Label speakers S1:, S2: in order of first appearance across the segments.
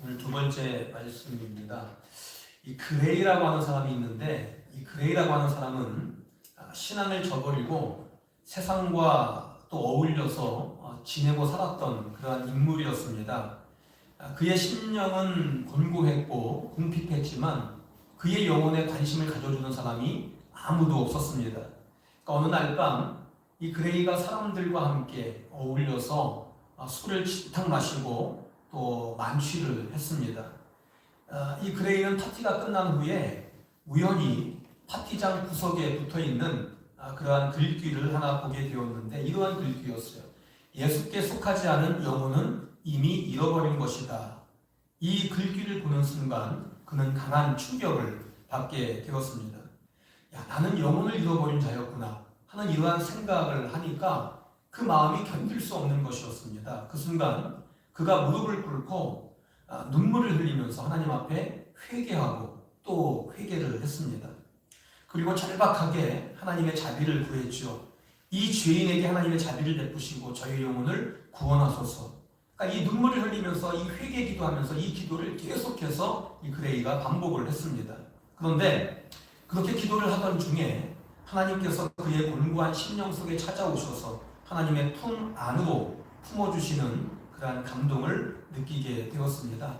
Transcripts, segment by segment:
S1: 오늘 두 번째 말씀입니다. 이 그레이라고 하는 사람이 있는데, 이 그레이라고 하는 사람은 신앙을 저버리고 세상과 또 어울려서 지내고 살았던 그러한 인물이었습니다. 그의 심령은 곤고했고 궁핍했지만 그의 영혼에 관심을 가져주는 사람이 아무도 없었습니다. 그러니까 어느 날 밤 이 그레이가 사람들과 함께 어울려서 술을 진탕 마시고 또 만취를 했습니다. 이 그레이는 파티가 끝난 후에 우연히 파티장 구석에 붙어있는 그러한 글귀를 하나 보게 되었는데, 이러한 글귀였어요. 예수께 속하지 않은 영혼은 이미 잃어버린 것이다. 이 글귀를 보는 순간 그는 강한 충격을 받게 되었습니다. 야, 나는 영혼을 잃어버린 자였구나 하는 이러한 생각을 하니까 그 마음이 견딜 수 없는 것이었습니다. 그 순간 그가 무릎을 꿇고 눈물을 흘리면서 하나님 앞에 회개하고 또 회개를 했습니다. 그리고 절박하게 하나님의 자비를 구했죠. 이 죄인에게 하나님의 자비를 베푸시고 저의 영혼을 구원하소서. 그러니까 이 눈물을 흘리면서 이 회개 기도하면서 이 기도를 계속해서 이 그레이가 반복을 했습니다. 그런데 그렇게 기도를 하던 중에 하나님께서 그의 곤고한 심령 속에 찾아오셔서 하나님의 품 안으로 품어주시는 그러한 감동을 느끼게 되었습니다.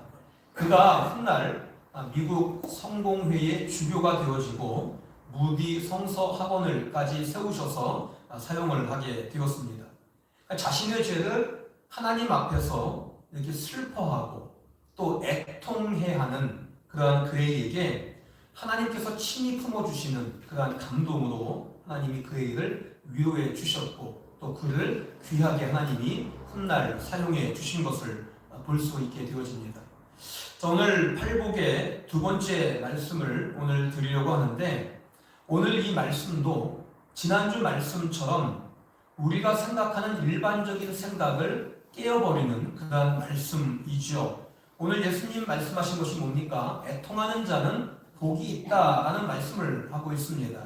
S1: 그가 훗날 미국 성공회의 주교가 되어지고 무디 성서 학원을까지 세우셔서 사용을 하게 되었습니다. 자신의 죄를 하나님 앞에서 이렇게 슬퍼하고 또 애통해 하는 그러한 그레이에게 하나님께서 친히 품어주시는 그러한 감동으로 하나님이 그레이를 위로해 주셨고 또 그를 귀하게 하나님이 훗날 사용해 주신 것을 볼 수 있게 되어집니다. 자, 오늘 팔복의 두 번째 말씀을 오늘 드리려고 하는데, 오늘 이 말씀도 지난주 말씀처럼 우리가 생각하는 일반적인 생각을 깨어버리는 그러한 말씀이죠. 오늘 예수님 말씀하신 것이 뭡니까? 애통하는 자는 복이 있다라는 말씀을 하고 있습니다.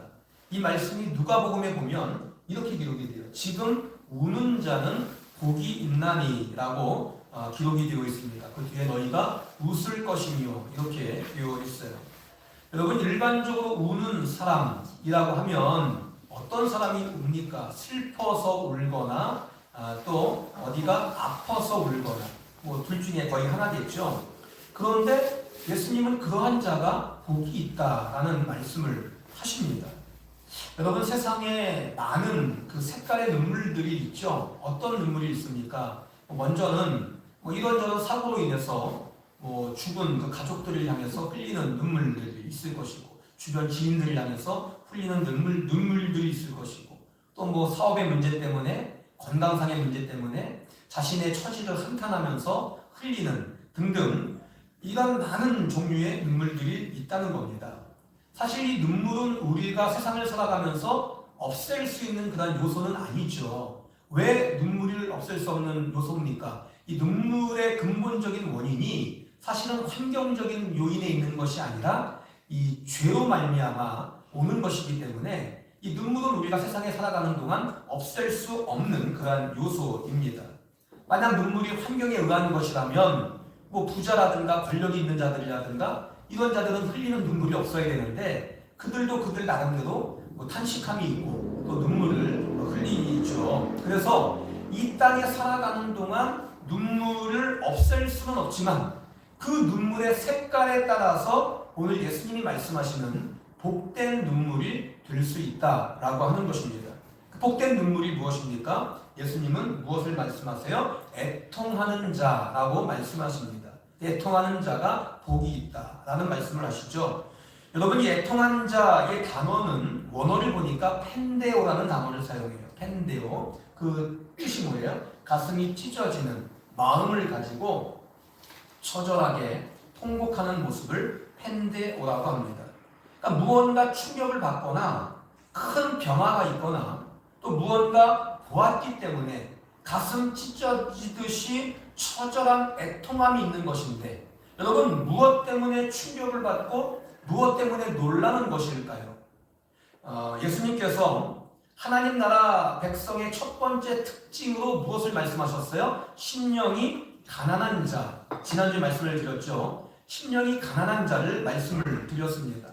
S1: 이 말씀이 누가복음에 보면 이렇게 기록이 돼요. 지금 우는 자는 복이 있나니라고 기록이 되어 있습니다. 그 뒤에 너희가 웃을 것이며 이렇게 되어 있어요. 여러분, 일반적으로 우는 사람이라고 하면 어떤 사람이 웁니까? 슬퍼서 울거나 또 어디가 아파서 울거나 뭐 둘 중에 거의 하나겠죠. 그런데 예수님은 그러한 자가 복이 있다라는 말씀을 하십니다. 여러분, 세상에 많은 그 색깔의 눈물들이 있죠. 어떤 눈물이 있습니까? 먼저는 이런저런 사고로 인해서 죽은 그 가족들을 향해서 흘리는 눈물들이 있을 것이고, 주변 지인들을 향해서 흘리는 눈물들이 있을 것이고, 또 사업의 문제 때문에, 건강상의 문제 때문에 자신의 처지를 한탄하면서 흘리는 등등 이런 많은 종류의 눈물들이 있다는 겁니다. 사실 이 눈물은 우리가 세상을 살아가면서 없앨 수 있는 그런 요소는 아니죠. 왜 눈물을 없앨 수 없는 요소입니까? 이 눈물의 근본적인 원인이 사실은 환경적인 요인에 있는 것이 아니라 이 죄로 말미암아 오는 것이기 때문에 이 눈물은 우리가 세상에 살아가는 동안 없앨 수 없는 그러한 요소입니다. 만약 눈물이 환경에 의한 것이라면 부자라든가 권력이 있는 자들이라든가 이런 자들은 흘리는 눈물이 없어야 되는데, 그들도 그들 나름대로 탄식함이 있고 또 눈물을 흘리죠. 그래서 이 땅에 살아가는 동안 눈물을 없앨 수는 없지만 그 눈물의 색깔에 따라서 오늘 예수님이 말씀하시는 복된 눈물이 될 수 있다라고 하는 것입니다. 그 복된 눈물이 무엇입니까? 예수님은 무엇을 말씀하세요? 애통하는 자라고 말씀하십니다. 애통하는 자가 복이 있다라는 말씀을 하시죠. 여러분, 이 애통한 자의 단어는 원어를 보니까 펜데오라는 단어를 사용해요. 펜데오. 그 뜻이 뭐예요? 가슴이 찢어지는 마음을 가지고 처절하게 통곡하는 모습을 펜데오라고 합니다. 그러니까 무언가 충격을 받거나 큰 변화가 있거나 또 무언가 보았기 때문에 가슴 찢어지듯이 처절한 애통함이 있는 것인데, 여러분, 무엇 때문에 충격을 받고 무엇 때문에 놀라는 것일까요? 예수님께서 하나님 나라 백성의 첫 번째 특징으로 무엇을 말씀하셨어요? 심령이 가난한 자. 지난주에 말씀을 드렸죠. 심령이 가난한 자를 말씀을 드렸습니다.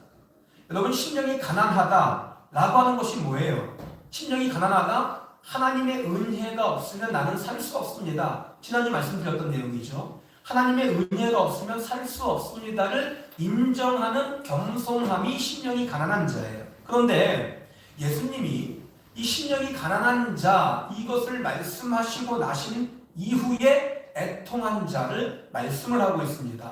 S1: 여러분, 심령이 가난하다라고 하는 것이 뭐예요? 심령이 가난하다? 하나님의 은혜가 없으면 나는 살 수 없습니다. 지난주 말씀드렸던 내용이죠. 하나님의 은혜가 없으면 살 수 없습니다를 인정하는 겸손함이 심령이 가난한 자예요. 그런데 예수님이 이 심령이 가난한 자 이것을 말씀하시고 나신 이후에 애통한 자를 말씀을 하고 있습니다.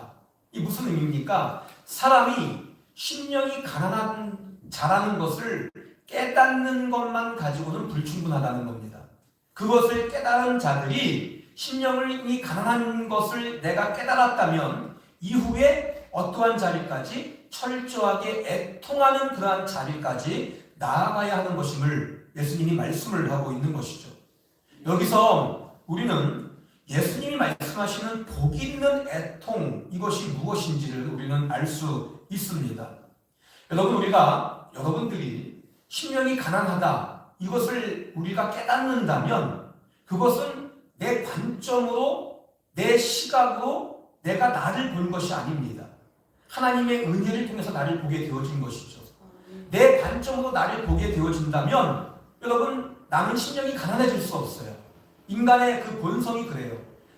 S1: 이 무슨 의미입니까? 사람이 심령이 가난한 자라는 것을 깨닫는 것만 가지고는 불충분하다는 겁니다. 그것을 깨달은 자들이 심령이 가난한 것을 내가 깨달았다면 이후에 어떠한 자리까지 철저하게 애통하는 그러한 자리까지 나아가야 하는 것임을 예수님이 말씀을 하고 있는 것이죠. 여기서 우리는 예수님이 말씀하시는 복 있는 애통 이것이 무엇인지를 우리는 알 수 있습니다. 여러분들이 심령이 가난하다 이것을 우리가 깨닫는다면 그것은 내 관점으로 내 시각으로 내가 나를 본 것이 아닙니다. 하나님의 은혜를 통해서 나를 보게 되어진 것이죠. 내 관점으로 나를 보게 되어진다면 여러분 나는 심령이 가난해질 수 없어요. 인간의 그 본성이 그래요.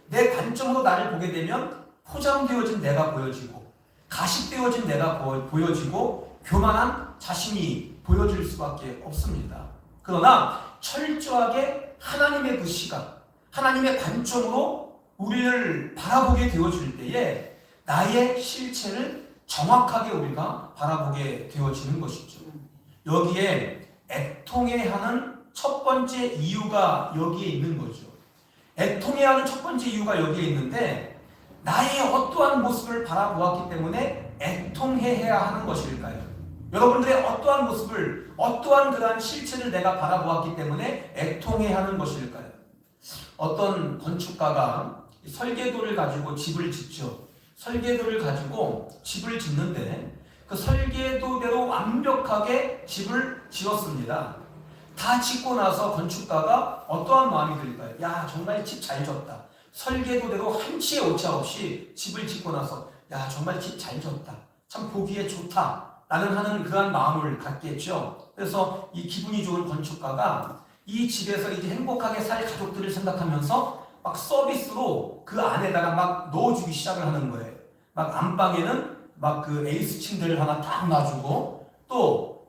S1: 내 관점으로 나를 보게 되면 포장되어진 내가 보여지고 가식되어진 내가 보여지고 교만한 자신이 보여질 수밖에 없습니다. 그러나 철저하게 하나님의 그 시각, 하나님의 관점으로 우리를 바라보게 되어질 때에 나의 실체를 정확하게 우리가 바라보게 되어지는 것이죠. 여기에 애통해야 하는 첫 번째 이유가 여기에 있는 거죠. 애통해야 하는 첫 번째 이유가 여기에 있는데 나의 어떠한 모습을 바라보았기 때문에 애통해야 하는 것일까요? 여러분들의 어떠한 모습을 어떠한 그러한 실체를 내가 바라보았기 때문에 애통해야 하는 것일까요? 어떤 건축가가 설계도를 가지고 집을 짓죠. 설계도를 가지고 집을 짓는데 그 설계도대로 완벽하게 집을 지었습니다. 다 짓고 나서 건축가가 어떠한 마음이 들까요? 야, 정말 집 잘 졌다. 설계도대로 한치의 오차 없이 집을 짓고 나서 야, 정말 집 잘 졌다. 참 보기에 좋다. 라는 하는 그러한 마음을 갖겠죠. 그래서 이 기분이 좋은 건축가가 이 집에서 이제 행복하게 살 가족들을 생각하면서 막 서비스로 그 안에다가 막 넣어주기 시작을 하는 거예요. 막 안방에는 막 그 에이스 침대를 하나 딱 놔주고 또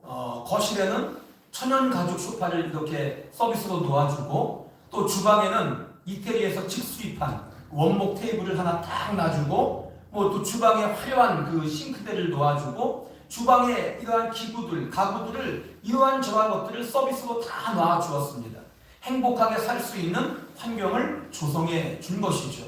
S1: 거실에는 천연 가죽 소파를 이렇게 서비스로 놓아주고 또 주방에는 이태리에서 직수입한 원목 테이블을 하나 딱 놔주고 뭐 또 주방에 화려한 그 싱크대를 놓아주고 주방에 이러한 기구들, 가구들을 이러한 저러한 것들을 서비스로 다 놔주었습니다. 행복하게 살 수 있는 환경을 조성해 준 것이죠.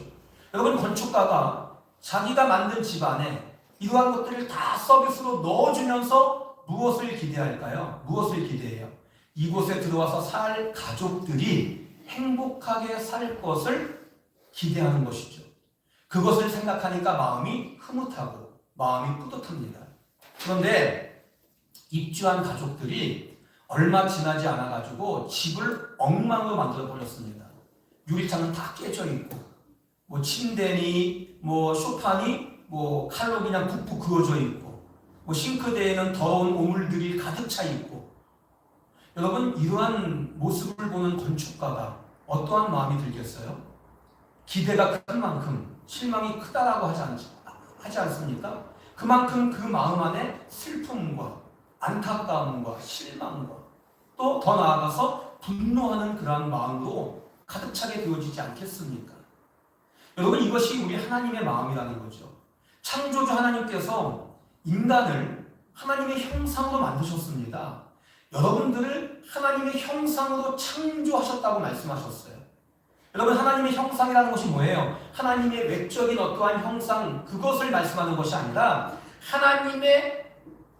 S1: 여러분 건축가가 자기가 만든 집 안에 이러한 것들을 다 서비스로 넣어주면서 무엇을 기대할까요? 무엇을 기대해요? 이곳에 들어와서 살 가족들이 행복하게 살 것을 기대하는 것이죠. 그것을 생각하니까 마음이 흐뭇하고 마음이 뿌듯합니다. 그런데 입주한 가족들이 얼마 지나지 않아가지고 집을 엉망으로 만들어 버렸습니다. 유리창은 다 깨져 있고 뭐 침대니 뭐 소파니 뭐 칼로 그냥 푹푹 그어져 있고 뭐 싱크대에는 더러운 오물들이 가득 차 있고 여러분 이러한 모습을 보는 건축가가 어떠한 마음이 들겠어요? 기대가 큰 만큼 실망이 크다라고 하지 않습니까? 그만큼 그 마음 안에 슬픔과 안타까움과 실망과 또 더 나아가서 분노하는 그러한 마음으로 가득 차게 되어지지 않겠습니까? 여러분 이것이 우리 하나님의 마음이라는 거죠. 창조주 하나님께서 인간을 하나님의 형상으로 만드셨습니다. 여러분들을 하나님의 형상으로 창조하셨다고 말씀하셨어요. 여러분 하나님의 형상이라는 것이 뭐예요? 하나님의 외적인 어떠한 형상 그것을 말씀하는 것이 아니라 하나님의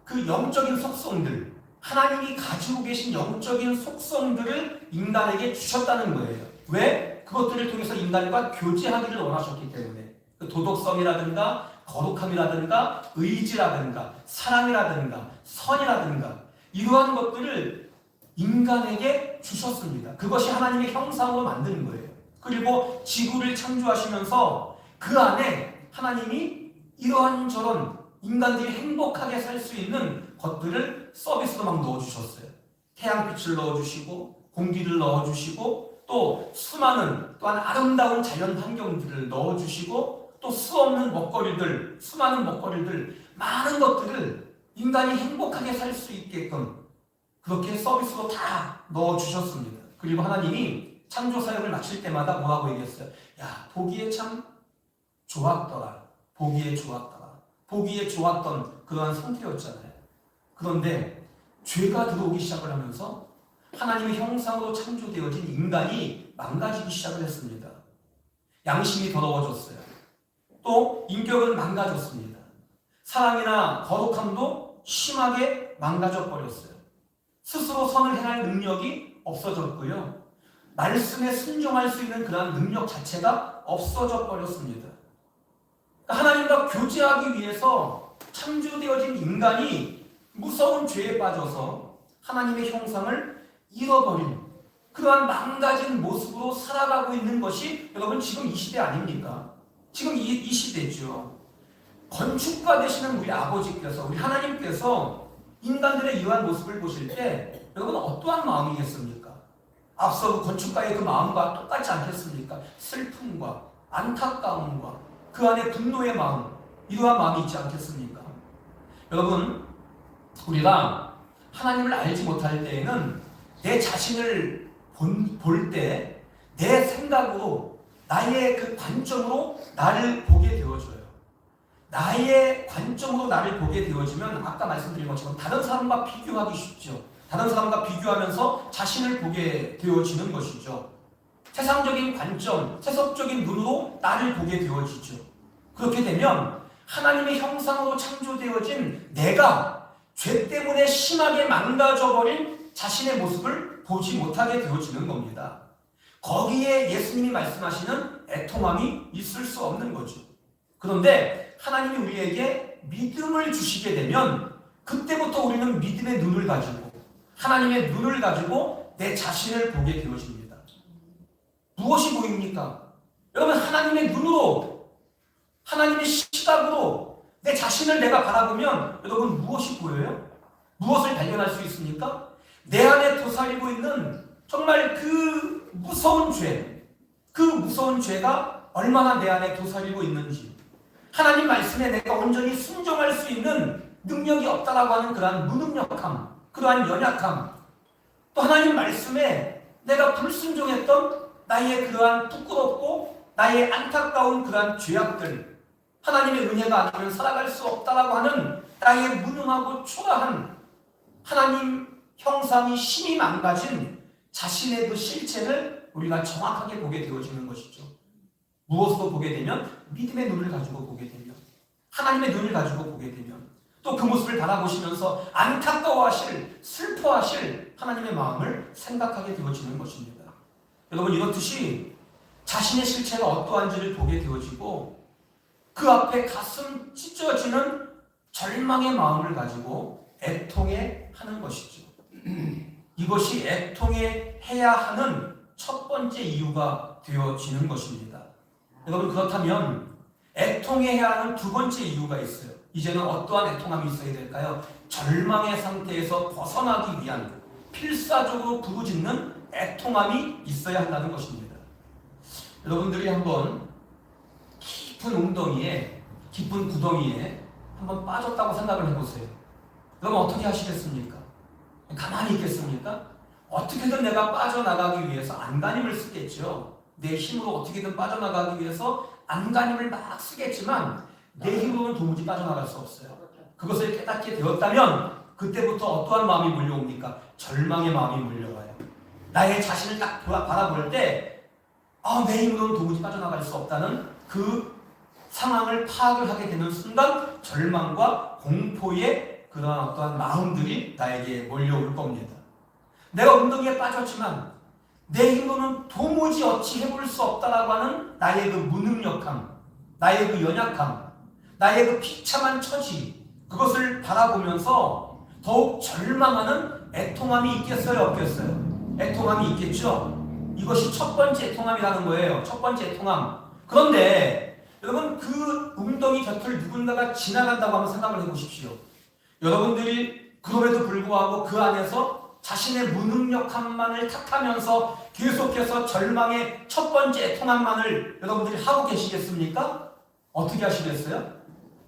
S1: 그 영적인 속성들 하나님이 가지고 계신 영적인 속성들을 인간에게 주셨다는 거예요. 왜? 그것들을 통해서 인간과 교제하기를 원하셨기 때문에 그 도덕성이라든가 거룩함이라든가 의지라든가 사랑이라든가 선이라든가 이러한 것들을 인간에게 주셨습니다. 그것이 하나님의 형상으로 만드는 거예요. 그리고 지구를 창조하시면서 그 안에 하나님이 이러한 저런 인간들이 행복하게 살 수 있는 것들을 서비스로 막 넣어주셨어요. 태양빛을 넣어주시고 공기를 넣어주시고 또 수많은 또한 아름다운 자연 환경들을 넣어주시고 또 수없는 먹거리들, 수많은 먹거리들, 많은 것들을 인간이 행복하게 살 수 있게끔 그렇게 서비스로 다 넣어주셨습니다. 그리고 하나님이 창조 사역을 마칠 때마다 뭐라고 얘기했어요? 야, 보기에 참 좋았더라. 보기에 좋았더라. 보기에 좋았던 그러한 상태였잖아요. 그런데 죄가 들어오기 시작을 하면서 하나님의 형상으로 창조되어진 인간이 망가지기 시작을 했습니다. 양심이 더러워졌어요. 또 인격은 망가졌습니다. 사랑이나 거룩함도 심하게 망가져 버렸어요. 스스로 선을 행할 능력이 없어졌고요. 말씀에 순종할 수 있는 그런 능력 자체가 없어져 버렸습니다. 하나님과 교제하기 위해서 창조되어진 인간이 무서운 죄에 빠져서 하나님의 형상을 잃어버린 그러한 망가진 모습으로 살아가고 있는 것이 여러분 지금 이 시대 아닙니까? 지금 이 시대죠. 건축가 되시는 우리 아버지께서, 우리 하나님께서 인간들의 이러한 모습을 보실 때 여러분 어떠한 마음이겠습니까? 앞서 그 건축가의 그 마음과 똑같지 않겠습니까? 슬픔과 안타까움과 그 안에 분노의 마음, 이러한 마음이 있지 않겠습니까? 여러분, 우리가 하나님을 알지 못할 때에는 내 자신을 볼 때 내 생각으로 나의 그 관점으로 나를 보게 되어져요. 나의 관점으로 나를 보게 되어지면 아까 말씀드린 것처럼 다른 사람과 비교하기 쉽죠. 다른 사람과 비교하면서 자신을 보게 되어지는 것이죠. 세상적인 관점, 세속적인 눈으로 나를 보게 되어지죠. 그렇게 되면 하나님의 형상으로 창조되어진 내가 죄 때문에 심하게 망가져버린 자신의 모습을 보지 못하게 되어지는 겁니다. 거기에 예수님이 말씀하시는 애통함이 있을 수 없는 거죠. 그런데 하나님이 우리에게 믿음을 주시게 되면 그때부터 우리는 믿음의 눈을 가지고 하나님의 눈을 가지고 내 자신을 보게 되어집니다. 무엇이 보입니까? 여러분, 하나님의 눈으로, 하나님의 시각으로 내 자신을 내가 바라보면 여러분 무엇이 보여요? 무엇을 발견할 수 있습니까? 내 안에 도사리고 있는 정말 그 무서운 죄, 그 무서운 죄가 얼마나 내 안에 도사리고 있는지, 하나님 말씀에 내가 온전히 순종할 수 있는 능력이 없다라고 하는 그러한 무능력함, 그러한 연약함, 또 하나님 말씀에 내가 불순종했던 나의 그러한 부끄럽고 나의 안타까운 그러한 죄악들, 하나님의 은혜가 아니면 살아갈 수 없다라고 하는 나의 무능하고 초라한 하나님 형상이 심히 망가진 자신의 그 실체를 우리가 정확하게 보게 되어지는 것이죠. 무엇으로 보게 되면? 믿음의 눈을 가지고 보게 되면, 하나님의 눈을 가지고 보게 되면, 또 그 모습을 바라보시면서 안타까워하실, 슬퍼하실 하나님의 마음을 생각하게 되어지는 것입니다. 여러분, 이렇듯이 자신의 실체가 어떠한지를 보게 되어지고 그 앞에 가슴 찢어지는 절망의 마음을 가지고 애통해 하는 것이죠. 이것이 애통해 해야 하는 첫 번째 이유가 되어지는 것입니다. 여러분, 그렇다면 애통해야 하는 두 번째 이유가 있어요. 이제는 어떠한 애통함이 있어야 될까요? 절망의 상태에서 벗어나기 위한 필사적으로 부르짖는 애통함이 있어야 한다는 것입니다. 여러분들이 한번 깊은 웅덩이에, 깊은 구덩이에 한번 빠졌다고 생각을 해보세요. 그럼 어떻게 하시겠습니까? 가만히 있겠습니까? 어떻게든 내가 빠져나가기 위해서 안간힘을 쓰겠죠. 내 힘으로 어떻게든 빠져나가기 위해서 안간힘을 막 쓰겠지만 내 힘으로는 도무지 빠져나갈 수 없어요. 그것을 깨닫게 되었다면 그때부터 어떠한 마음이 몰려옵니까? 절망의 마음이 몰려와요. 나의 자신을 딱 바라볼 때 내 힘으로는 도무지 빠져나갈 수 없다는 그 상황을 파악을 하게 되는 순간 절망과 공포의 그러한 어떠한 마음들이 나에게 몰려올 겁니다. 내가 웅덩이에 빠졌지만 내 힘으로는 도무지 어찌 해볼 수 없다라고 하는 나의 그 무능력함, 나의 그 연약함, 나의 그 비참한 처지, 그것을 바라보면서 더욱 절망하는 애통함이 있겠어요, 없겠어요? 애통함이 있겠죠? 이것이 첫 번째 애통함이라는 거예요. 첫 번째 애통함. 그런데 여러분, 그 웅덩이 곁을 누군가가 지나간다고 한번 생각을 해보십시오. 여러분들이 그럼에도 불구하고 그 안에서 자신의 무능력함만을 탓하면서 계속해서 절망의 첫 번째 애통함만을 여러분들이 하고 계시겠습니까? 어떻게 하시겠어요?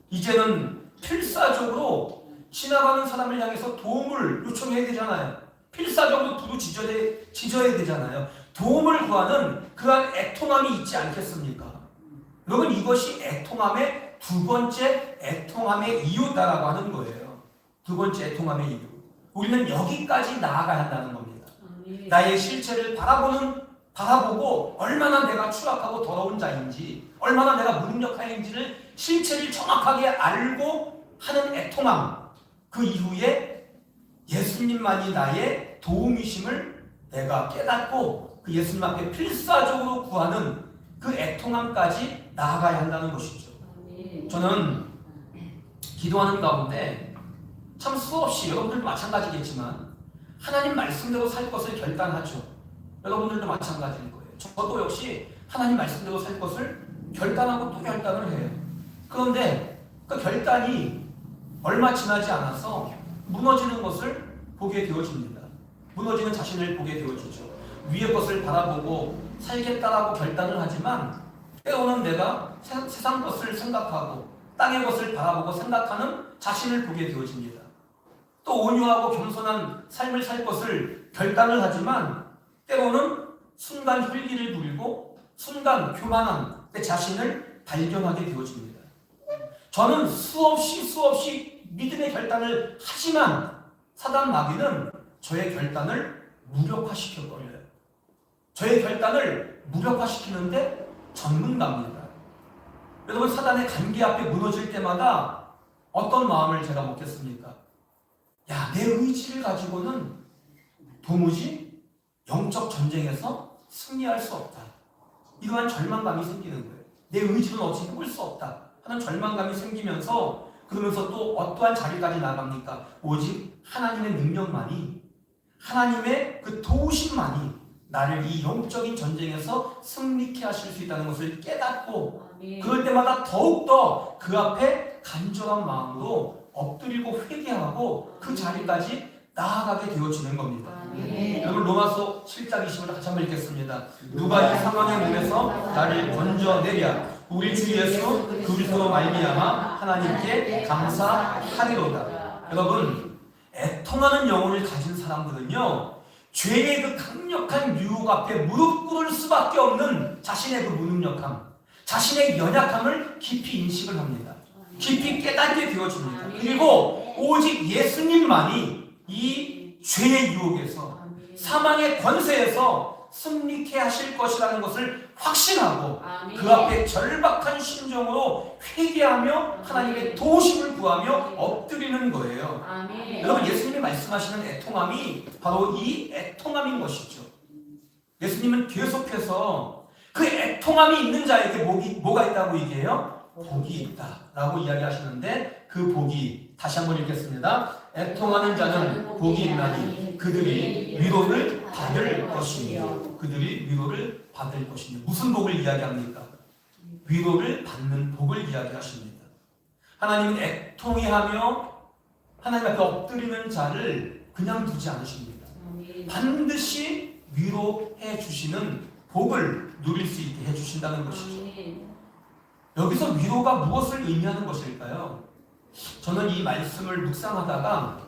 S1: 이제는 필사적으로 지나가는 사람을 향해서 도움을 요청해야 되잖아요. 필사적으로 부르짖어야 되잖아요. 도움을 구하는 그러한 애통함이 있지 않겠습니까? 여러분, 이것이 애통함의 두 번째 애통함의 이유다라고 하는 거예요. 두 번째 애통함의 이유. 우리는 여기까지 나아가야 한다는 겁니다. 나의 실체를 바라보고 얼마나 내가 추악하고 더러운 자인지, 얼마나 내가 무능력한지를 실체를 정확하게 알고 하는 애통함. 그 이후에 예수님만이 나의 도움이심을 내가 깨닫고 그 예수님 앞에 필사적으로 구하는 그 애통함까지 나아가야 한다는 것이죠. 저는 기도하는 가운데 참 수없이, 여러분들도 마찬가지겠지만 하나님 말씀대로 살 것을 결단하죠. 여러분들도 마찬가지일 거예요. 저도 역시 하나님 말씀대로 살 것을 결단하고 또 결단을 해요. 그런데 그 결단이 얼마 지나지 않아서 무너지는 것을 보게 되어집니다. 무너지는 자신을 보게 되어지죠. 위의 것을 바라보고 살겠다라고 결단을 하지만 때로는 내가 세상 것을 생각하고 땅의 것을 바라보고 생각하는 자신을 보게 되어집니다. 또 온유하고 겸손한 삶을 살 것을 결단을 하지만 때로는 순간 혈기를 부리고 순간 교만한 내 자신을 발견하게 되어집니다. 저는 수없이 믿음의 결단을 하지만 사단 마귀는 저의 결단을 무력화시켜버려요. 저의 결단을 무력화시키는데 전문가입니다. 여러분, 사단의 간계 앞에 무너질 때마다 어떤 마음을 제가 먹겠습니까? 야, 내 의지를 가지고는 도무지 영적 전쟁에서 승리할 수 없다. 이러한 절망감이 생기는 거예요. 내 의지는 어찌 해볼 수 없다 하는 절망감이 생기면서, 그러면서 또 어떠한 자리까지 나갑니까? 오직 하나님의 능력만이, 하나님의 그 도우심만이 나를 이 영적인 전쟁에서 승리케 하실 수 있다는 것을 깨닫고, 그럴 때마다 더욱더 그 앞에 간절한 마음으로 엎드리고 회개하고 그 자리까지 나아가게 되어지는 겁니다. 여러분, 로마서 7장 20을 같이 한번 읽겠습니다. 누가 이 상황의 몸에서 나를 건져내랴. 우리 주 예수 그리스도로 말미암아 하나님께 감사하리로다. 여러분, 애통하는 영혼을 가진 사람들은요, 죄의 그 강력한 유혹 앞에 무릎 꿇을 수밖에 없는 자신의 그 무능력함, 자신의 연약함을 깊이 인식을 합니다. 깊이 깨닫게 되어집니다. 그리고 오직 예수님만이 이 죄의 유혹에서, 사망의 권세에서 승리케 하실 것이라는 것을 확신하고 그 앞에 절박한 심정으로 회개하며 하나님의 도우심을 구하며 엎드리는 거예요. 여러분, 예수님이 말씀하시는 애통함이 바로 이 애통함인 것이죠. 예수님은 계속해서 그 애통함이 있는 자에게 뭐가 있다고 얘기해요? 복이 있다라고 이야기하시는데, 그 복이 다시 한번 읽겠습니다. 애통하는 자는 복이 있나니 그들이 위로를 받을 것이며. 그들이 위로를 받을 것이며. 무슨 복을 이야기합니까? 위로를 받는 복을 이야기하십니다. 하나님은 애통해하며 하나님 앞에 엎드리는 자를 그냥 두지 않으십니다. 반드시 위로해 주시는 복을 누릴 수 있게 해주신다는 것이죠. 여기서 위로가 무엇을 의미하는 것일까요? 저는 이 말씀을 묵상하다가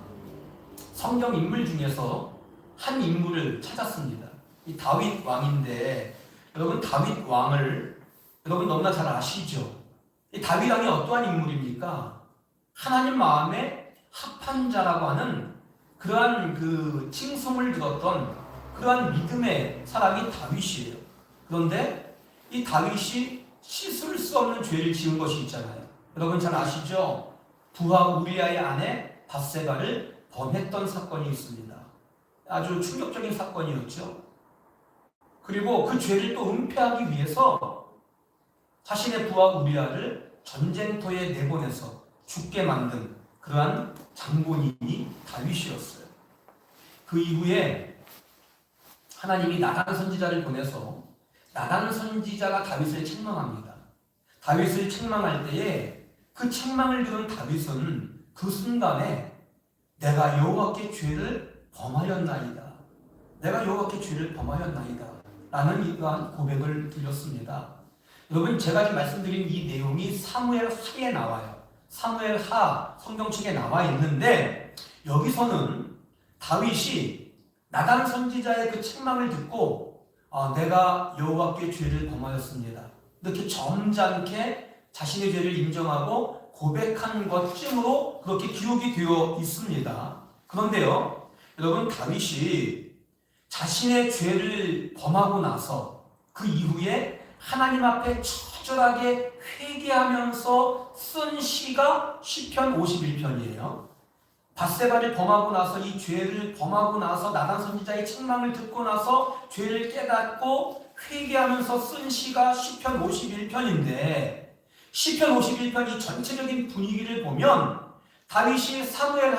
S1: 성경 인물 중에서 한 인물을 찾았습니다. 이 다윗 왕인데, 여러분, 다윗 왕을 여러분 너무나 잘 아시죠? 이 다윗 왕이 어떠한 인물입니까? 하나님 마음에 합한 자라고 하는 그러한 그 칭송을 들었던 그러한 믿음의 사람이 다윗이에요. 그런데 이 다윗이 씻을 수 없는 죄를 지은 것이 있잖아요. 여러분 잘 아시죠? 부하 우리아의 아내 밧세바를 범했던 사건이 있습니다. 아주 충격적인 사건이었죠. 그리고 그 죄를 또 은폐하기 위해서 자신의 부하 우리아를 전쟁터에 내보내서 죽게 만든 그러한 장본인이 다윗이었어요. 그 이후에 하나님이 나단 선지자를 보내서 나단 선지자가 다윗을 책망합니다. 다윗을 책망할 때에 그 책망을 들은 다윗은 그 순간에 내가 여호와께 죄를 범하였나이다. 내가 여호와께 죄를 범하였나이다. 라는 이러한 고백을 드렸습니다. 여러분, 제가 지금 말씀드린 이 내용이 사무엘 하에 나와요. 사무엘 하 성경책에 나와 있는데 여기서는 다윗이 나단 선지자의 그 책망을 듣고 내가 여호와께 죄를 범하였습니다. 이렇게 점잖게 자신의 죄를 인정하고 고백한 것쯤으로 그렇게 기록이 되어 있습니다. 그런데요, 여러분, 다윗이 자신의 죄를 범하고 나서 그 이후에 하나님 앞에 처절하게 회개하면서 쓴 시가 시편 51편이에요. 밧세바를 범하고 나서 이 죄를 범하고 나서 나단 선지자의 책망을 듣고 나서 죄를 깨닫고 회개하면서 쓴 시가 시편 51편인데 시편 51편이 전체적인 분위기를 보면 다윗이 사무엘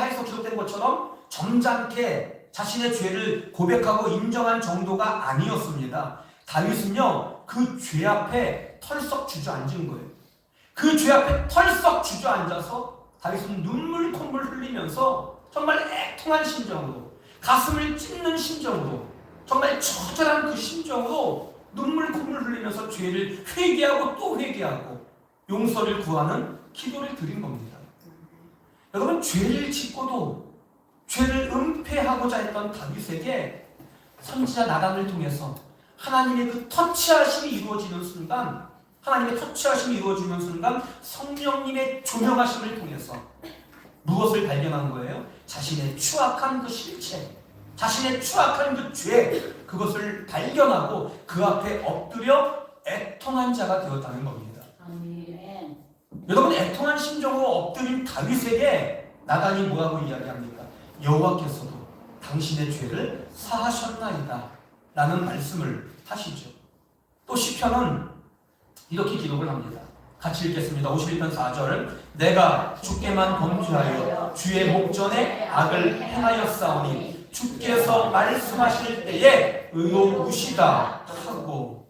S1: 하에서 기록된 것처럼 점잖게 자신의 죄를 고백하고 인정한 정도가 아니었습니다. 다윗은요, 그 죄 앞에 털썩 주저앉은 거예요. 그 죄 앞에 털썩 주저앉아서 다윗은 눈물 콧물 흘리면서 정말 애통한 심정으로, 가슴을 찢는 심정으로, 정말 처절한 그 심정으로 눈물 콧물 흘리면서 죄를 회개하고 또 회개하고 용서를 구하는 기도를 드린 겁니다. 여러분, 죄를 짓고도 죄를 은폐하고자 했던 다윗에게 선지자 나단을 통해서 하나님의 그 터치하심이 이루어지는 순간, 성령님의 조명하심을 통해서 무엇을 발견한 거예요? 자신의 추악한 그 실체, 자신의 추악한 그 죄, 그것을 발견하고 그 앞에 엎드려 애통한 자가 되었다는 겁니다. 아멘. 여러분, 애통한 심정으로 엎드린 다윗에게 나단이 뭐라고 이야기합니까? 여호와께서도 당신의 죄를 사하셨나이다 라는 말씀을 하시죠. 또 시편은 이렇게 기록을 합니다. 같이 읽겠습니다. 51편 4절. 내가 주께만 범죄하여 주의 목전에 악을 행하였사오니 주께서 말씀하실 때에 의로우시다 하고.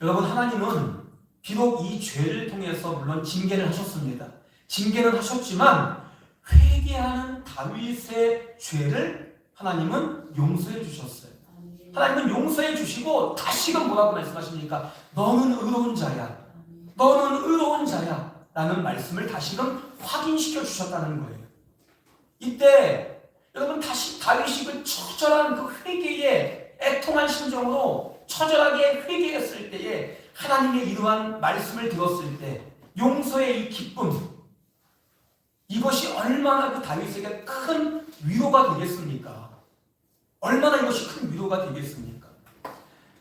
S1: 여러분, 하나님은 비록 이 죄를 통해서 물론 징계를 하셨습니다. 징계는 하셨지만 회개하는 다윗의 죄를 하나님은 용서해 주셨어요. 하나님은 용서해 주시고 다시금 뭐라고 말씀하십니까? 너는 의로운 자야. 너는 의로운 자야. 라는 말씀을 다시금 확인시켜 주셨다는 거예요. 이때 여러분, 다시 다윗이 그 처절한 그 회개에 애통한 심정으로 처절하게 회개했을 때에 하나님의 이러한 말씀을 들었을 때 용서의 이 기쁨, 이것이 얼마나 그 다윗에게 큰 위로가 되겠습니까? 얼마나 이것이 큰 위로가 되겠습니까?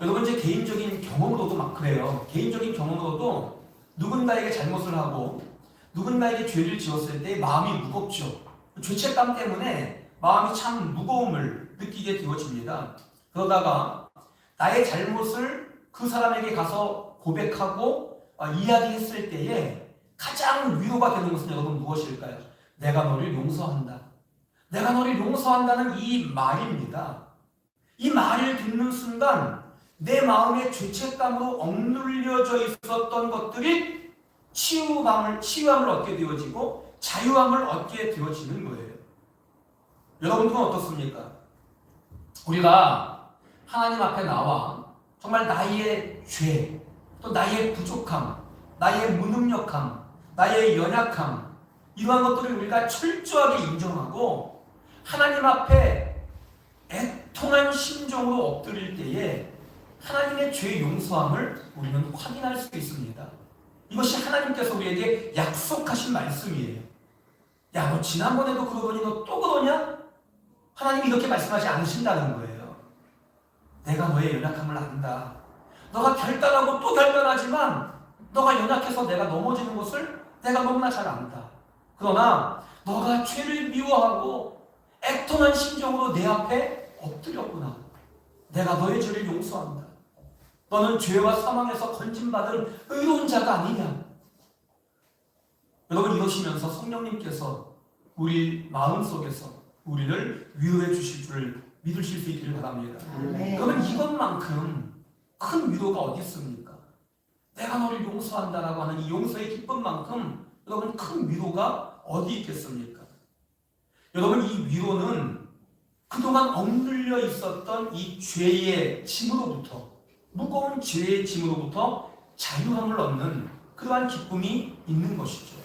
S1: 여러분, 제 개인적인 경험으로도 막 그래요. 개인적인 경험으로도 누군가에게 잘못을 하고 누군가에게 죄를 지었을 때 마음이 무겁죠. 죄책감 때문에 마음이 참 무거움을 느끼게 되어집니다. 그러다가 나의 잘못을 그 사람에게 가서 고백하고 이야기했을 때에 가장 위로가 되는 것은 여러분 무엇일까요? 내가 너를 용서한다. 내가 너를 용서한다는 이 말입니다. 이 말을 듣는 순간 내 마음의 죄책감으로 억눌려져 있었던 것들이 치유함을 얻게 되어지고 자유함을 얻게 되어지는 거예요. 여러분들은 어떻습니까? 우리가 하나님 앞에 나와 정말 나의 죄, 또 나의 부족함, 나의 무능력함, 나의 연약함, 이러한 것들을 우리가 철저하게 인정하고 하나님 앞에 애통한 심정으로 엎드릴 때에 하나님의 죄 용서함을 우리는 확인할 수 있습니다. 이것이 하나님께서 우리에게 약속하신 말씀이에요. 야, 너 지난번에도 그러더니 너 또 그러냐? 하나님이 이렇게 말씀하지 않으신다는 거예요. 내가 너의 연약함을 안다. 너가 결단하고 또 결단하지만 너가 연약해서 내가 넘어지는 것을 내가 너무나 잘 안다. 그러나 너가 죄를 미워하고 애통한 심정으로 내 앞에 엎드렸구나. 내가 너의 죄를 용서한다. 너는 죄와 사망에서 건진받은 의로운 자가 아니냐. 여러분, 이러시면서 성령님께서 우리 마음속에서, 우리를 위로해 주실 줄 믿으실 수 있기를 바랍니다.
S2: 아멘.
S1: 그러면 이것만큼 큰 위로가 어디 있습니까? 내가 너를 용서한다라고 하는 이 용서의 기쁨만큼 여러분 큰 위로가 어디 있겠습니까? 여러분 이 위로는 그동안 억눌려 있었던 이 죄의 짐으로부터 무거운 죄의 짐으로부터 자유함을 얻는 그러한 기쁨이 있는 것이죠.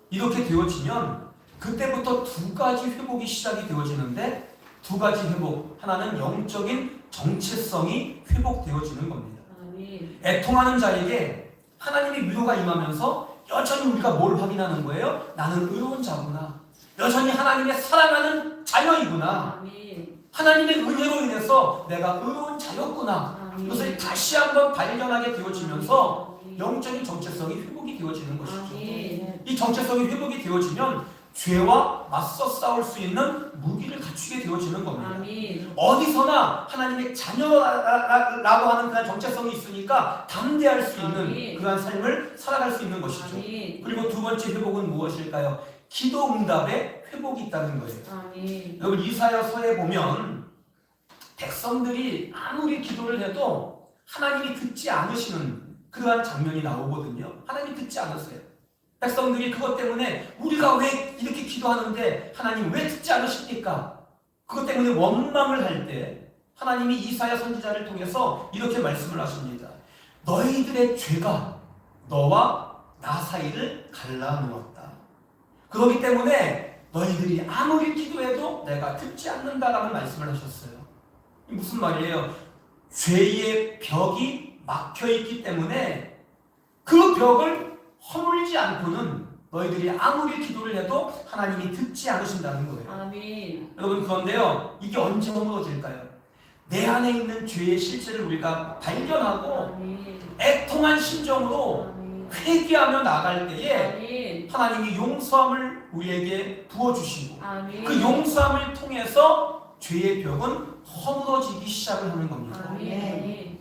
S1: 이렇게 되어지면 그때부터 두 가지 회복이 시작이 되어지는데 두 가지 회복, 하나는 영적인 정체성이 회복되어지는 겁니다.
S2: 아멘.
S1: 애통하는 자에게 하나님의 위로가 임하면서 여전히 우리가 뭘 확인하는 거예요? 나는 의로운 자구나. 여전히 하나님의 사랑하는 자녀이구나.
S2: 아멘.
S1: 하나님의 은혜로 인해서 내가 의로운 자였구나.
S2: 아멘.
S1: 이것을 다시 한번 발견하게 되어지면서 영적인 정체성이 회복이 되어지는 것이죠.
S2: 아멘.
S1: 이 정체성이 회복이 되어지면 죄와 맞서 싸울 수 있는 무기를 갖추게 되어지는 겁니다.
S2: 아멘.
S1: 어디서나 하나님의 자녀라고 하는 그런 정체성이 있으니까 담대할 수 있는
S2: 아멘.
S1: 그러한 삶을 살아갈 수 있는 것이죠.
S2: 아멘.
S1: 그리고 두 번째 회복은 무엇일까요? 기도 응답에 회복이 있다는 거예요.
S2: 아멘.
S1: 여러분 이사야서에 보면 백성들이 아무리 기도를 해도 하나님이 듣지 않으시는 그러한 장면이 나오거든요. 하나님이 듣지 않으세요. 백성들이 그것 때문에 우리가 왜 이렇게 기도하는데 하나님 왜 듣지 않으십니까? 그것 때문에 원망을 할 때 하나님이 이사야 선지자를 통해서 이렇게 말씀을 하십니다. 너희들의 죄가 너와 나 사이를 갈라놓았다. 그렇기 때문에 너희들이 아무리 기도해도 내가 듣지 않는다라는 말씀을 하셨어요. 무슨 말이에요? 죄의 벽이 막혀있기 때문에 그 벽을 허물지 않고는 너희들이 아무리 기도를 해도 하나님이 듣지 않으신다는 거예요.
S2: 아멘.
S1: 여러분 그런데요, 이게 언제 허물어질까요? 내 안에 있는 죄의 실체를 우리가 발견하고
S2: 아멘.
S1: 애통한 심정으로
S2: 아멘.
S1: 회개하며 나갈 때에
S2: 아멘.
S1: 하나님이 용서함을 우리에게 부어주시고
S2: 아멘.
S1: 그 용서함을 통해서 죄의 벽은 허물어지기 시작을 하는 겁니다.
S2: 아멘.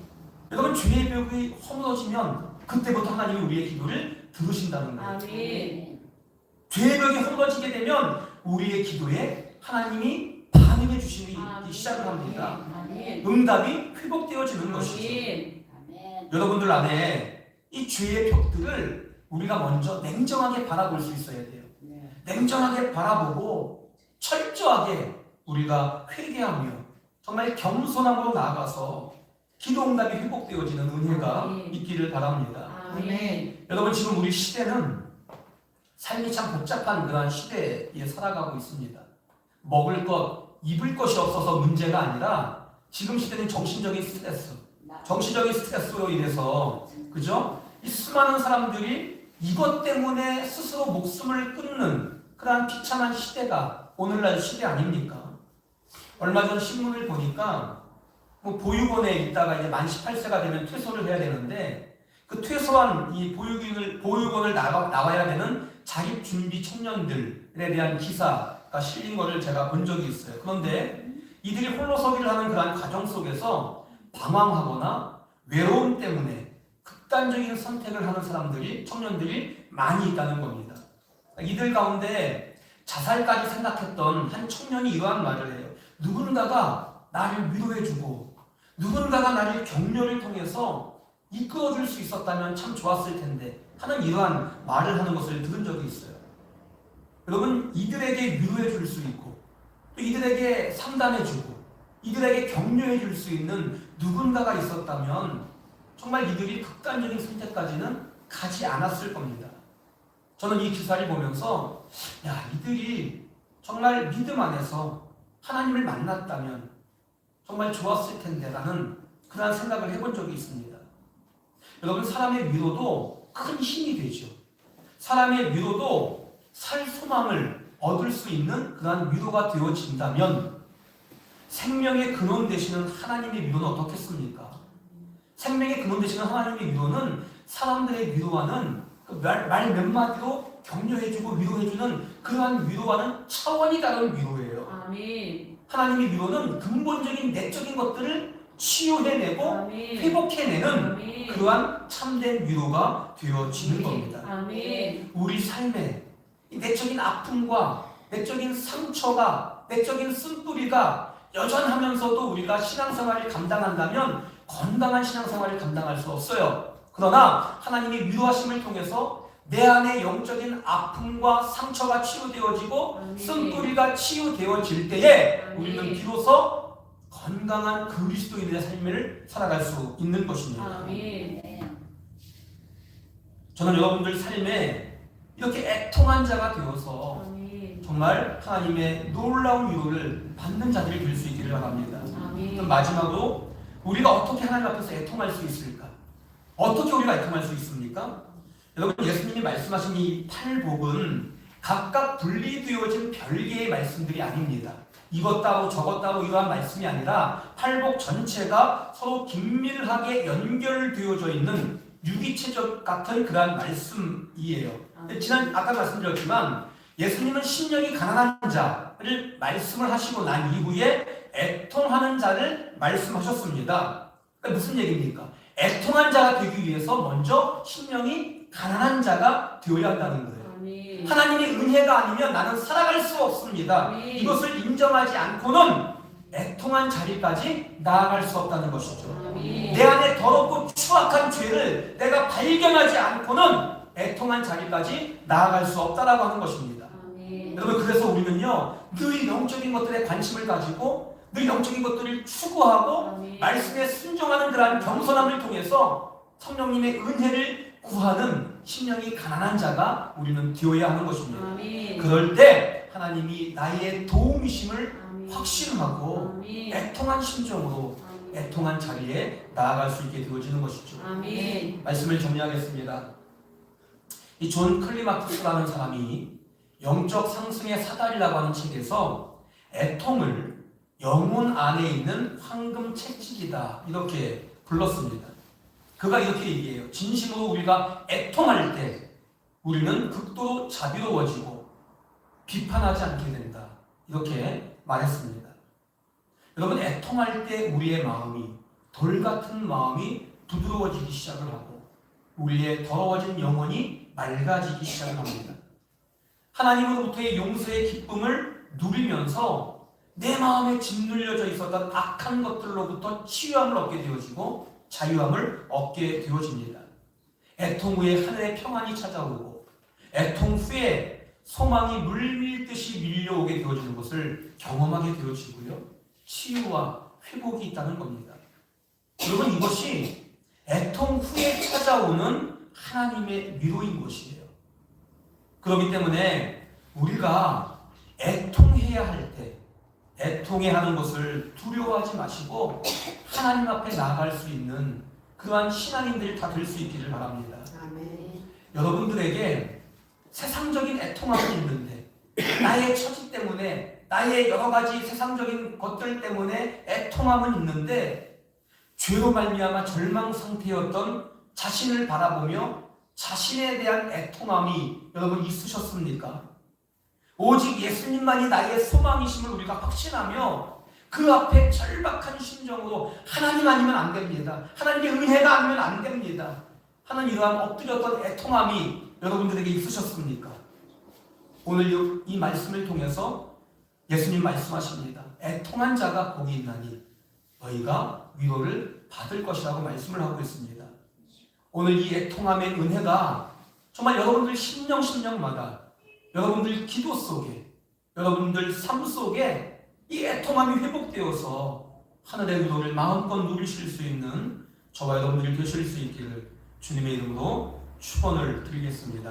S1: 여러분 죄의 벽이 허물어지면 그때부터 하나님이 우리의 기도를 들으신다는 거예요.
S2: 아멘.
S1: 죄의 벽이 허물어지게 되면 우리의 기도에 하나님이 반응해 주시기 시작을 합니다.
S2: 아멘.
S1: 응답이 회복되어지는 것이죠.
S2: 아멘.
S1: 여러분들 안에 이 죄의 벽들을 우리가 먼저 냉정하게 바라볼 수 있어야 돼요. 냉정하게 바라보고 철저하게 우리가 회개하며 정말 겸손함으로 나아가서 기도 응답이 회복되어지는 은혜가
S2: 아멘.
S1: 있기를 바랍니다.
S2: 아멘.
S1: 여러분 지금 우리 시대는 삶이 참 복잡한 그런 시대에 살아가고 있습니다. 먹을 것, 입을 것이 없어서 문제가 아니라 지금 시대는 정신적인 스트레스로 인해서 그죠? 이 수많은 사람들이 이것 때문에 스스로 목숨을 끊는 그러한 비참한 시대가 오늘날 시대 아닙니까? 얼마 전 신문을 보니까 뭐 보육원에 있다가 이제 만 18세가 되면 퇴소를 해야 되는데 그 퇴소한 이 보육원을 나와야 되는 자립준비 청년들에 대한 기사가 실린 것을 제가 본 적이 있어요. 그런데 이들이 홀로서기를 하는 그러한 과정 속에서 방황하거나 외로움 때문에 극단적인 선택을 하는 청년들이 많이 있다는 겁니다. 이들 가운데 자살까지 생각했던 한 청년이 이러한 말을 해요. 누군가가 나를 위로해주고 누군가가 나를 격려를 통해서 이끌어줄 수 있었다면 참 좋았을 텐데 하는 이러한 말을 하는 것을 들은 적이 있어요. 여러분 이들에게 위로해줄 수 있고 또 이들에게 상담해주고 이들에게 격려해줄 수 있는 누군가가 있었다면 정말 이들이 극단적인 선택까지는 가지 않았을 겁니다. 저는 이 기사를 보면서 이들이 정말 믿음 안에서 하나님을 만났다면 정말 좋았을 텐데 라는 그런 생각을 해본 적이 있습니다. 여러분 사람의 위로도 큰 힘이 되죠. 사람의 위로도 살 소망을 얻을 수 있는 그러한 위로가 되어진다면 생명의 근원 되시는 하나님의 위로는 어떻겠습니까? 생명의 근원 되시는 하나님의 위로는 사람들의 위로와는 말 몇 마디로 격려해주고 위로해주는 그러한 위로와는 차원이 다른 위로예요.
S2: 아멘.
S1: 하나님의 위로는 근본적인 내적인 것들을 치유해내고
S2: 아멘.
S1: 회복해내는
S2: 아멘.
S1: 그러한 참된 위로가 되어지는 겁니다.
S2: 아멘.
S1: 우리 삶에 이 내적인 아픔과 내적인 상처가 내적인 쓴뿌리가 여전하면서도 우리가 신앙생활을 감당한다면 건강한 신앙생활을 감당할 수 없어요. 그러나 하나님의 위로하심을 통해서 내 안에 영적인 아픔과 상처가 치유되어지고
S2: 아멘.
S1: 쓴뿌리가 치유되어질 때에
S2: 아멘.
S1: 우리는 비로소 건강한 그리스도인의 삶을 살아갈 수 있는 것입니다.
S2: 아멘.
S1: 저는 여러분들 삶에 이렇게 애통한 자가 되어서
S2: 아멘.
S1: 정말 하나님의 놀라운 위로를 받는 자들이 될 수 있기를 바랍니다. 그럼
S2: 아멘.
S1: 마지막으로 우리가 어떻게 하나님 앞에서 애통할 수 있을까? 어떻게 우리가 애통할 수 있습니까? 여러분, 예수님이 말씀하신 이 팔복은 각각 분리되어진 별개의 말씀들이 아닙니다. 이것 따로 저것 따로 이러한 말씀이 아니라 팔복 전체가 서로 긴밀하게 연결되어져 있는 유기체적 같은 그러한 말씀이에요. 아까 말씀드렸지만 예수님은 심령이 가난한 자를 말씀을 하시고 난 이후에 애통하는 자를 말씀하셨습니다. 그러니까 무슨 얘기입니까? 애통한 자가 되기 위해서 먼저 심령이 가난한 자가 되어야 한다는 거예요.
S2: 아멘.
S1: 하나님의 은혜가 아니면 나는 살아갈 수 없습니다.
S2: 아멘.
S1: 이것을 인정하지 않고는 애통한 자리까지 나아갈 수 없다는 것이죠.
S2: 아멘.
S1: 내 안에 더럽고 추악한 죄를 내가 발견하지 않고는 애통한 자리까지 나아갈 수 없다라고 하는 것입니다.
S2: 아멘.
S1: 여러분, 그래서 우리는요 늘 영적인 것들에 관심을 가지고 늘 영적인 것들을 추구하고
S2: 아멘.
S1: 말씀에 순종하는 그러한 겸손함을 통해서 성령님의 은혜를 구하는 심령이 가난한 자가 우리는 되어야 하는 것입니다.
S2: 아멘.
S1: 그럴 때 하나님이 나의 도움이심을
S2: 아멘.
S1: 확신하고
S2: 아멘.
S1: 애통한 심정으로 애통한 자리에 나아갈 수 있게 되어지는 것이죠.
S2: 아멘.
S1: 말씀을 정리하겠습니다. 이 존 클리마크스라는 사람이 영적 상승의 사다리라고 하는 책에서 애통을 영혼 안에 있는 황금 채찍이다 이렇게 불렀습니다. 그가 이렇게 얘기해요. 진심으로 우리가 애통할 때 우리는 극도로 자비로워지고 비판하지 않게 된다 이렇게 말했습니다. 여러분, 애통할 때 우리의 마음이 돌 같은 마음이 부드러워지기 시작을 하고 우리의 더러워진 영혼이 맑아지기 시작을 합니다. 하나님으로부터의 용서의 기쁨을 누리면서 내 마음에 짓눌려져 있었던 악한 것들로부터 치유함을 얻게 되어지고 자유함을 얻게 되어집니다. 애통 후에 하늘의 평안이 찾아오고 애통 후에 소망이 물밀듯이 밀려오게 되어지는 것을 경험하게 되어지고요. 치유와 회복이 있다는 겁니다. 여러분, 이것이 애통 후에 찾아오는 하나님의 위로인 것이에요. 그렇기 때문에 우리가 애통해야 할 때 애통해 하는 것을 두려워하지 마시고 하나님 앞에 나아갈 수 있는 그러한 신앙인들이 다 될 수 있기를 바랍니다.
S2: 아멘.
S1: 여러분들에게 세상적인 애통함이 있는데 나의 처지 때문에 나의 여러 가지 세상적인 것들 때문에 애통함은 있는데 죄로 말미암아 절망 상태였던 자신을 바라보며 자신에 대한 애통함이 여러분 있으셨습니까? 오직 예수님만이 나의 소망이심을 우리가 확신하며 그 앞에 절박한 심정으로 하나님 아니면 안 됩니다. 하나님의 은혜가 아니면 안 됩니다. 하는 이러한 엎드렸던 애통함이 여러분들에게 있으셨습니까? 오늘 이 말씀을 통해서 예수님 말씀하십니다. 애통한 자가 복이 있나니 너희가 위로를 받을 것이라고 말씀을 하고 있습니다. 오늘 이 애통함의 은혜가 정말 여러분들 심령마다 여러분들 기도 속에 여러분들 삶 속에 이 애통함이 회복되어서 하늘의 위로를 마음껏 누리실 수 있는 저와 여러분들이 되실 수 있기를 주님의 이름으로 축원을 드리겠습니다.